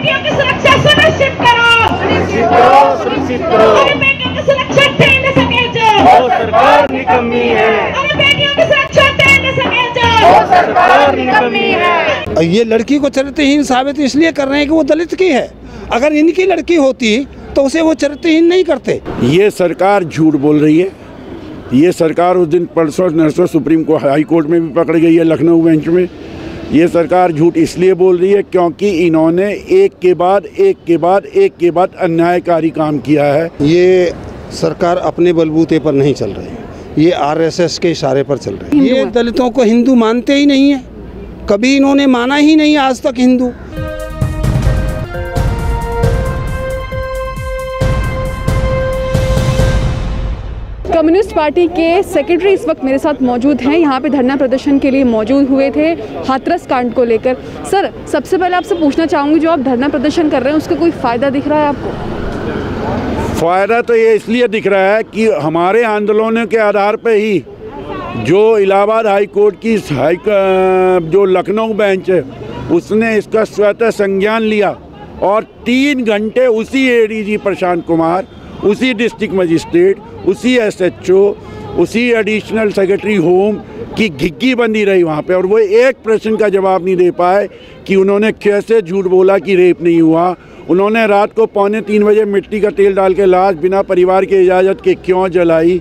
बेटियों की सुरक्षा सुनिश्चित करो, सुनिश्चित करो। अरे बेटियों की सुरक्षा दे न सके जो, वो सरकार निकम्मी है। अरे बेटियों की सुरक्षा दे न सके जो, वो सरकार निकम्मी है। ये लड़की को चरित्रहीन साबित इसलिए कर रहे हैं कि वो दलित की है। अगर इनकी लड़की होती तो उसे वो चरित्रहीन नहीं करते। ये सरकार झूठ बोल रही है। ये सरकार उस दिन परसों नरसों सुप्रीम कोर्ट हाई कोर्ट में भी पकड़ गई है, लखनऊ बेंच में। ये सरकार झूठ इसलिए बोल रही है क्योंकि इन्होंने एक के बाद अन्यायकारी काम किया है। ये सरकार अपने बलबूते पर नहीं चल रही है, ये आरएसएस के इशारे पर चल रही है। ये दलितों को हिंदू मानते ही नहीं है, कभी इन्होंने माना ही नहीं आज तक हिंदू। कम्युनिस्ट पार्टी के सेक्रेटरी इस वक्त मेरे साथ मौजूद हैं, यहाँ पे धरना प्रदर्शन के लिए मौजूद हुए थे हाथरस कांड को लेकर। सर, सबसे पहले आपसे पूछना चाहूँगी, जो आप धरना प्रदर्शन कर रहे हैं उसका कोई फ़ायदा दिख रहा है आपको? फ़ायदा तो ये इसलिए दिख रहा है कि हमारे आंदोलनों के आधार पर ही जो इलाहाबाद हाई कोर्ट की जो लखनऊ बेंच है उसने इसका स्वतः संज्ञान लिया और 3 घंटे उसी एडीजी प्रशांत कुमार, उसी डिस्ट्रिक्ट मजिस्ट्रेट, उसी एसएचओ, उसी एडिशनल सेक्रेटरी होम की घिग्गी बंदी रही वहाँ पे और वो एक प्रश्न का जवाब नहीं दे पाए कि उन्होंने कैसे झूठ बोला कि रेप नहीं हुआ। उन्होंने रात को 2:45 बजे मिट्टी का तेल डाल के लाश बिना परिवार की इजाज़त के क्यों जलाई।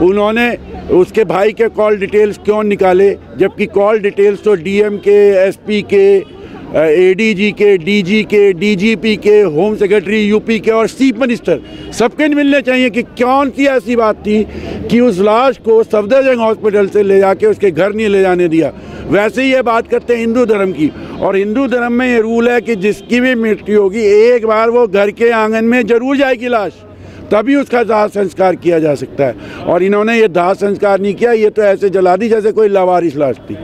उन्होंने उसके भाई के कॉल डिटेल्स क्यों निकाले, जबकि कॉल डिटेल्स तो डीएम के, एसपी के, एडीजी के, डीजी के, डीजीपी के, होम सेक्रेटरी यूपी के और चीफ मिनिस्टर सबके मिलने चाहिए कि कौन सी ऐसी बात थी कि उस लाश को सफदरजंग हॉस्पिटल से ले जाके उसके घर नहीं ले जाने दिया। वैसे ही ये बात करते हैं हिंदू धर्म की, और हिंदू धर्म में ये रूल है कि जिसकी भी मृत्यु होगी एक बार वो घर के आंगन में जरूर जाएगी लाश, तभी उसका दाह संस्कार किया जा सकता है। और इन्होंने ये दाह संस्कार नहीं किया, ये तो ऐसे जला दी जैसे कोई लावारिस लाश थी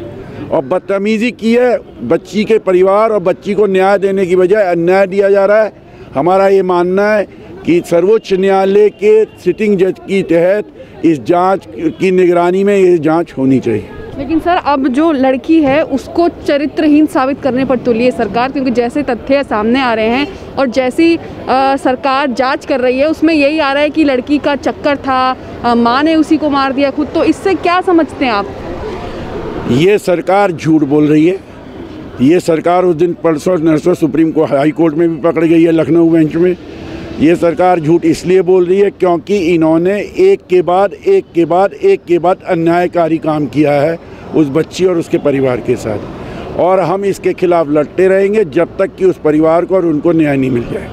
और बदतमीजी की है। बच्ची के परिवार और बच्ची को न्याय देने की बजाय अन्याय दिया जा रहा है। हमारा ये मानना है कि सर्वोच्च न्यायालय के सिटिंग जज की तहत इस जांच की निगरानी में ये जांच होनी चाहिए। लेकिन सर, अब जो लड़की है उसको चरित्रहीन साबित करने पर तुली है सरकार, क्योंकि जैसे तथ्य सामने आ रहे हैं और जैसी सरकार जांच कर रही है उसमें यही आ रहा है कि लड़की का चक्कर था, माँ ने उसी को मार दिया खुद। तो इससे क्या समझते हैं आप? ये सरकार झूठ बोल रही है। ये सरकार उस दिन परसों नरसों सुप्रीम कोर्ट हाई कोर्ट में भी पकड़ गई है, लखनऊ बेंच में। ये सरकार झूठ इसलिए बोल रही है क्योंकि इन्होंने एक के बाद अन्यायकारी काम किया है उस बच्ची और उसके परिवार के साथ, और हम इसके खिलाफ लड़ते रहेंगे जब तक कि उस परिवार को और उनको न्याय नहीं मिल जाए।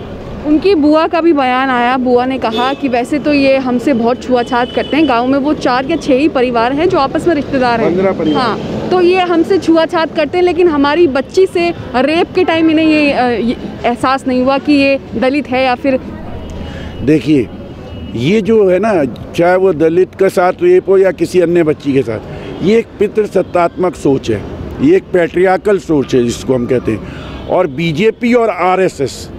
उनकी बुआ का भी बयान आया। बुआ ने कहा कि वैसे तो ये हमसे बहुत छुआछात करते हैं, गांव में वो 4 या 6 ही परिवार हैं जो आपस में रिश्तेदार हैं। 15 परिवार। हाँ, तो ये हमसे छुआछात करते हैं, लेकिन हमारी बच्ची से रेप के टाइम इन्हें ये एहसास नहीं हुआ कि ये दलित है या फिर। देखिए, ये जो है ना, चाहे वो दलित के साथ रेप हो या किसी अन्य बच्ची के साथ, ये एक पितृसत्तात्मक सोच है, ये एक पैट्रियार्कल सोच है जिसको हम कहते हैं। और बीजेपी और आरएसएस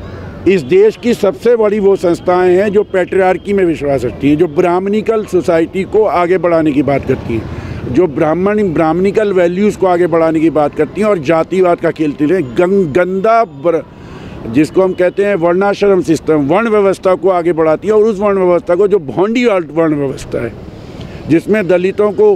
इस देश की सबसे बड़ी वो संस्थाएं हैं जो पैट्रियार्की में विश्वास रखती हैं, जो ब्राह्मणिकल सोसाइटी को आगे बढ़ाने की बात करती हैं, जो ब्राह्मणिकल वैल्यूज़ को आगे बढ़ाने की बात करती हैं और जातिवाद का खेलती हैं। गंदा जिसको हम कहते हैं वर्णाश्रम सिस्टम, वर्ण व्यवस्था को आगे बढ़ाती है, और उस वर्ण व्यवस्था को जो भोंडी वर्ण व्यवस्था है जिसमें दलितों को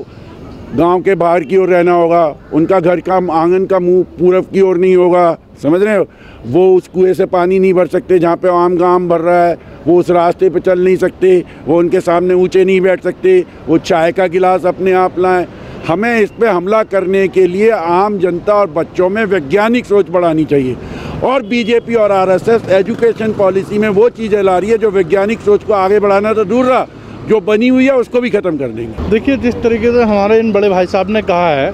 गांव के बाहर की ओर रहना होगा, उनका घर का आंगन का मुंह पूरब की ओर नहीं होगा, समझ रहे हो, वो उस कुएं से पानी नहीं भर सकते जहाँ पे आम का आम भर रहा है, वो उस रास्ते पे चल नहीं सकते, वो उनके सामने ऊंचे नहीं बैठ सकते, वो चाय का गिलास अपने आप लाएं। हमें इस पे हमला करने के लिए आम जनता और बच्चों में वैज्ञानिक सोच बढ़ानी चाहिए, और बीजेपी और आरएसएस एजुकेशन पॉलिसी में वो चीज़ें ला रही है जो वैज्ञानिक सोच को आगे बढ़ाना तो दूर रहा, जो बनी हुई है उसको भी ख़त्म कर देंगे। देखिए, जिस तरीके से हमारे इन बड़े भाई साहब ने कहा है,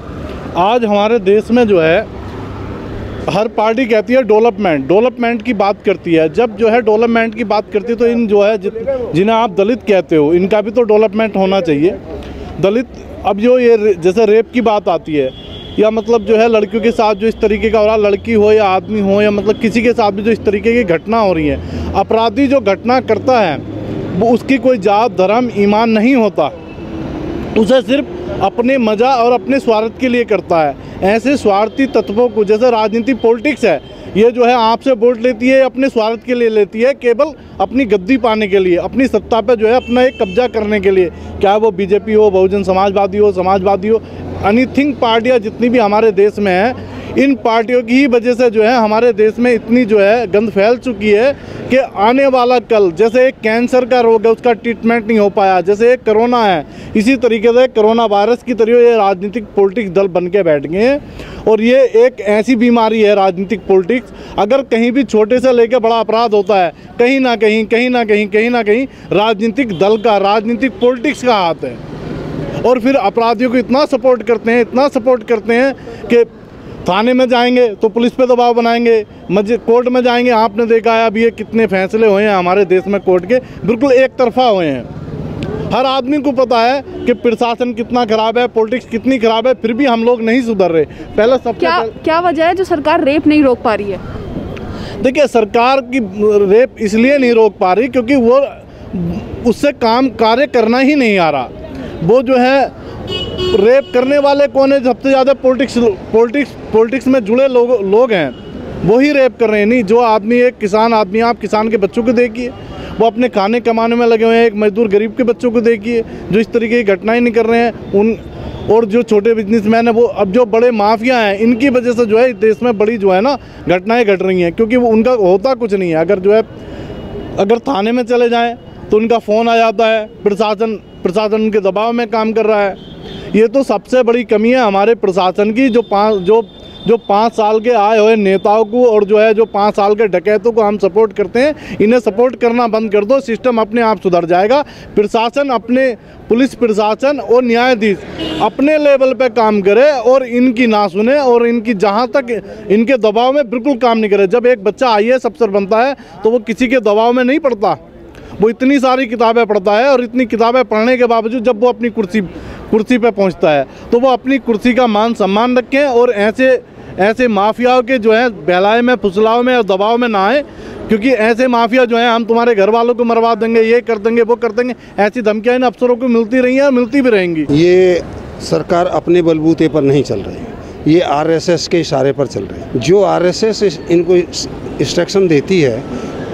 आज हमारे देश में जो है हर पार्टी कहती है डेवलपमेंट की बात करती है। जब जो है डेवलपमेंट की बात करती है तो इन जो है जिन्हें आप दलित कहते हो, इनका भी तो डेवलपमेंट होना चाहिए। दलित, अब जो ये जैसे रेप की बात आती है, या मतलब जो है लड़कियों के साथ जो इस तरीके का हो रहा, लड़की हो या आदमी हो या मतलब किसी के साथ भी जो इस तरीके की घटना हो रही है, अपराधी जो घटना करता है वो उसकी कोई जात धर्म ईमान नहीं होता, उसे सिर्फ अपने मज़ा और अपने स्वार्थ के लिए करता है। ऐसे स्वार्थी तत्वों को, जैसे राजनीति पॉलिटिक्स है, ये जो है आपसे वोट लेती है, अपने स्वार्थ के लिए लेती है, केवल अपनी गद्दी पाने के लिए, अपनी सत्ता पे जो है अपना एक कब्जा करने के लिए। क्या वो बीजेपी हो, बहुजन समाजवादी हो, एनीथिंग पार्टियाँ जितनी भी हमारे देश में है, इन पार्टियों की ही वजह से जो है हमारे देश में इतनी जो है गंद फैल चुकी है कि आने वाला कल, जैसे एक कैंसर का रोग है उसका ट्रीटमेंट नहीं हो पाया, जैसे एक कोरोना है, इसी तरीके से कोरोना वायरस की तरह ये राजनीतिक पॉलिटिक्स दल बन के बैठ गए हैं। और ये एक ऐसी बीमारी है राजनीतिक पॉलिटिक्स, अगर कहीं भी छोटे से लेकर बड़ा अपराध होता है, कहीं ना कहीं राजनीतिक दल का, राजनीतिक पॉलिटिक्स का हाथ है। और फिर अपराधियों को इतना सपोर्ट करते हैं कि थाने में जाएंगे तो पुलिस पे दबाव बनाएंगे, कोर्ट में जाएंगे, आपने देखा है अभी ये कितने फैसले हुए हैं हमारे देश में कोर्ट के, बिल्कुल एक तरफा हुए हैं। हर आदमी को पता है कि प्रशासन कितना खराब है, पॉलिटिक्स कितनी खराब है, फिर भी हम लोग नहीं सुधर रहे। पहले सबसे क्या वजह है जो सरकार रेप नहीं रोक पा रही है? देखिए, सरकार की रेप इसलिए नहीं रोक पा रही क्योंकि वो उससे कार्य करना ही नहीं आ रहा। वो जो है रेप करने वाले कौन है? सबसे ज़्यादा पॉलिटिक्स में जुड़े लोग हैं, वही रेप कर रहे हैं। नहीं, जो आदमी एक किसान आदमी, आप किसान के बच्चों को देखिए, वो अपने खाने कमाने में लगे हुए हैं। एक मजदूर गरीब के बच्चों को देखिए जो इस तरीके की घटनाएं नहीं कर रहे हैं। और जो छोटे बिजनेसमैन है, वो अब जो बड़े माफिया हैं, इनकी वजह से जो है देश में बड़ी जो है ना घटनाएँ घट रही हैं, क्योंकि वो उनका होता कुछ नहीं है। अगर थाने में चले जाएँ तो उनका फ़ोन आ जाता है, प्रशासन उनके दबाव में काम कर रहा है। ये तो सबसे बड़ी कमी है हमारे प्रशासन की, जो 5 साल के आए हुए नेताओं को और जो है जो 5 साल के डकैतों को हम सपोर्ट करते हैं, इन्हें सपोर्ट करना बंद कर दो, सिस्टम अपने आप सुधर जाएगा। प्रशासन पुलिस प्रशासन और न्यायाधीश अपने लेवल पे काम करे और इनकी ना सुने और इनकी जहाँ तक इनके दबाव में बिल्कुल काम नहीं करे। जब एक बच्चा IAS अफसर बनता है तो वो किसी के दबाव में नहीं पड़ता, वो इतनी सारी किताबें पढ़ता है और इतनी किताबें पढ़ने के बावजूद जब वो अपनी कुर्सी पे पहुंचता है तो वो अपनी कुर्सी का मान सम्मान रखें और ऐसे माफियाओं के जो है बहलाए में, फुसलाव में और दबाव में ना आए, क्योंकि ऐसे माफिया जो है हम तुम्हारे घर वालों को मरवा देंगे, ये कर देंगे, वो कर देंगे, ऐसी धमकियां इन अफसरों को मिलती रही हैं और मिलती भी रहेंगी। ये सरकार अपने बलबूते पर नहीं चल रही है, ये RSS के इशारे पर चल रही है। जो RSS इनको इंस्ट्रक्शन देती है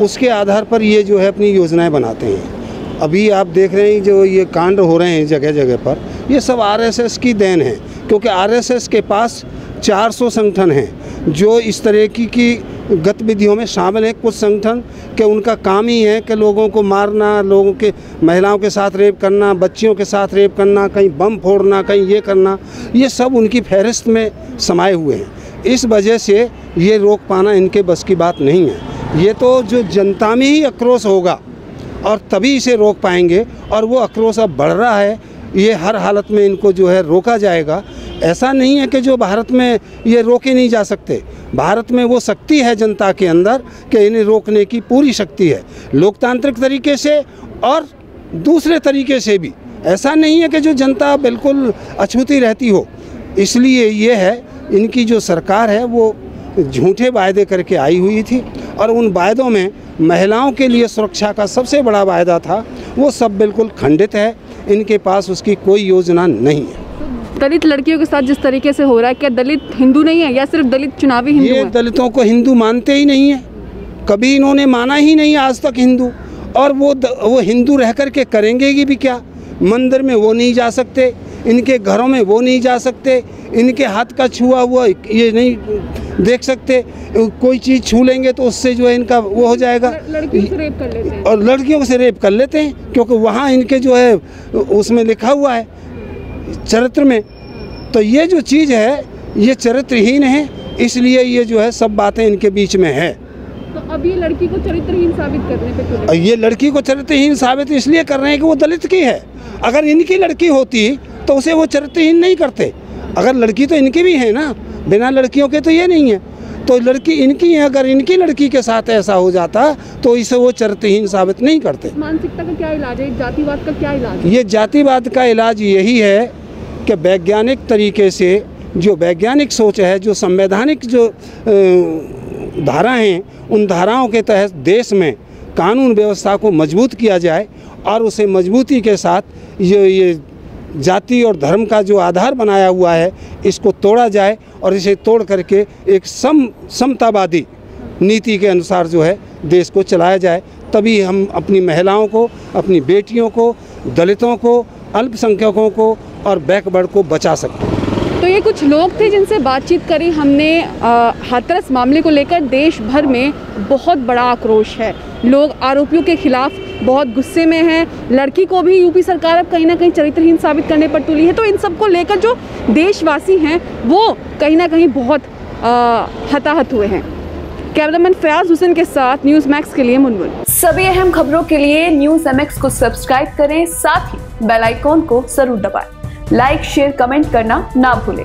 उसके आधार पर ये जो है अपनी योजनाएं बनाते हैं। अभी आप देख रहे हैं जो ये कांड हो रहे हैं जगह जगह पर, ये सब RSS की देन है, क्योंकि RSS के पास 400 संगठन हैं जो इस तरह की गतिविधियों में शामिल हैं। कुछ संगठन के उनका काम ही है कि लोगों को मारना, लोगों के महिलाओं के साथ रेप करना, बच्चियों के साथ रेप करना, कहीं बम फोड़ना, कहीं ये करना, ये सब उनकी फहरिस्त में समाये हुए हैं। इस वजह से ये रोक पाना इनके बस की बात नहीं है। ये तो जो जनता में ही आक्रोश होगा और तभी इसे रोक पाएंगे, और वो आक्रोश अब बढ़ रहा है। ये हर हालत में इनको जो है रोका जाएगा। ऐसा नहीं है कि जो भारत में ये रोके नहीं जा सकते, भारत में वो शक्ति है जनता के अंदर कि इन्हें रोकने की पूरी शक्ति है, लोकतांत्रिक तरीके से और दूसरे तरीके से भी। ऐसा नहीं है कि जो जनता बिल्कुल अछूती रहती हो। इसलिए ये है, इनकी जो सरकार है वो झूठे वायदे करके आई हुई थी, और उन वायदों में महिलाओं के लिए सुरक्षा का सबसे बड़ा वायदा था, वो सब बिल्कुल खंडित है। इनके पास उसकी कोई योजना नहीं है। दलित लड़कियों के साथ जिस तरीके से हो रहा है, क्या दलित हिंदू नहीं है या सिर्फ दलित चुनावी हिंदू ये है? दलितों को हिंदू मानते ही नहीं है, कभी इन्होंने माना ही नहीं आज तक हिंदू। और वो हिंदू रह कर के करेंगे भी क्या? मंदिर में वो नहीं जा सकते, इनके घरों में वो नहीं जा सकते, इनके हाथ का छुआ हुआ ये नहीं देख सकते। कोई चीज़ छू लेंगे तो उससे जो है इनका वो हो जाएगा। लड़कियों से रेप कर लेते हैं, और लड़कियों से रेप कर लेते हैं, क्योंकि वहाँ इनके जो है उसमें लिखा हुआ है चरित्र में। तो ये जो चीज़ है ये चरित्रहीन है, इसलिए ये जो है सब बातें इनके बीच में है। तो अब ये लड़की को चरित्रहीन साबित करने पे क्यों? ये लड़की को चरित्रहीन साबित इसलिए कर रहे हैं कि वो दलित की है। अगर इनकी लड़की होती तो उसे वो चरित्रहीन नहीं करते। अगर लड़की तो इनकी भी है ना, बिना लड़कियों के तो ये नहीं है। तो लड़की इनकी है, अगर इनकी लड़की के साथ ऐसा हो जाता तो इसे वो चरित्रहीन साबित नहीं करते। मानसिकता का क्या इलाज है, जातिवाद का क्या इलाज है? ये जातिवाद का इलाज यही है कि वैज्ञानिक तरीके से, जो वैज्ञानिक सोच है, जो संवैधानिक जो धारा हैं, उन धाराओं के तहत देश में कानून व्यवस्था को मजबूत किया जाए और उसे मजबूती के साथ ये जाति और धर्म का जो आधार बनाया हुआ है इसको तोड़ा जाए और इसे तोड़ करके एक समतावादी नीति के अनुसार जो है देश को चलाया जाए, तभी हम अपनी महिलाओं को, अपनी बेटियों को, दलितों को, अल्पसंख्यकों को और बैकवर्ड को बचा सकते हैं। तो ये कुछ लोग थे जिनसे बातचीत करी हमने। हाथरस मामले को लेकर देश भर में बहुत बड़ा आक्रोश है। लोग आरोपियों के खिलाफ बहुत गुस्से में हैं। लड़की को भी यूपी सरकार अब कहीं ना कहीं चरित्रहीन साबित करने पर तुली है। तो इन सबको लेकर जो देशवासी हैं वो कहीं ना कहीं बहुत हताहत हुए हैं। कैमरामैन फयाज हुसैन के साथ न्यूज़ मैक्स के लिए मुनमुन। सभी अहम खबरों के लिए न्यूज़ MX को सब्सक्राइब करें, साथ ही बेल आइकॉन को जरूर दबाएं। लाइक, शेयर, कमेंट करना ना भूलें।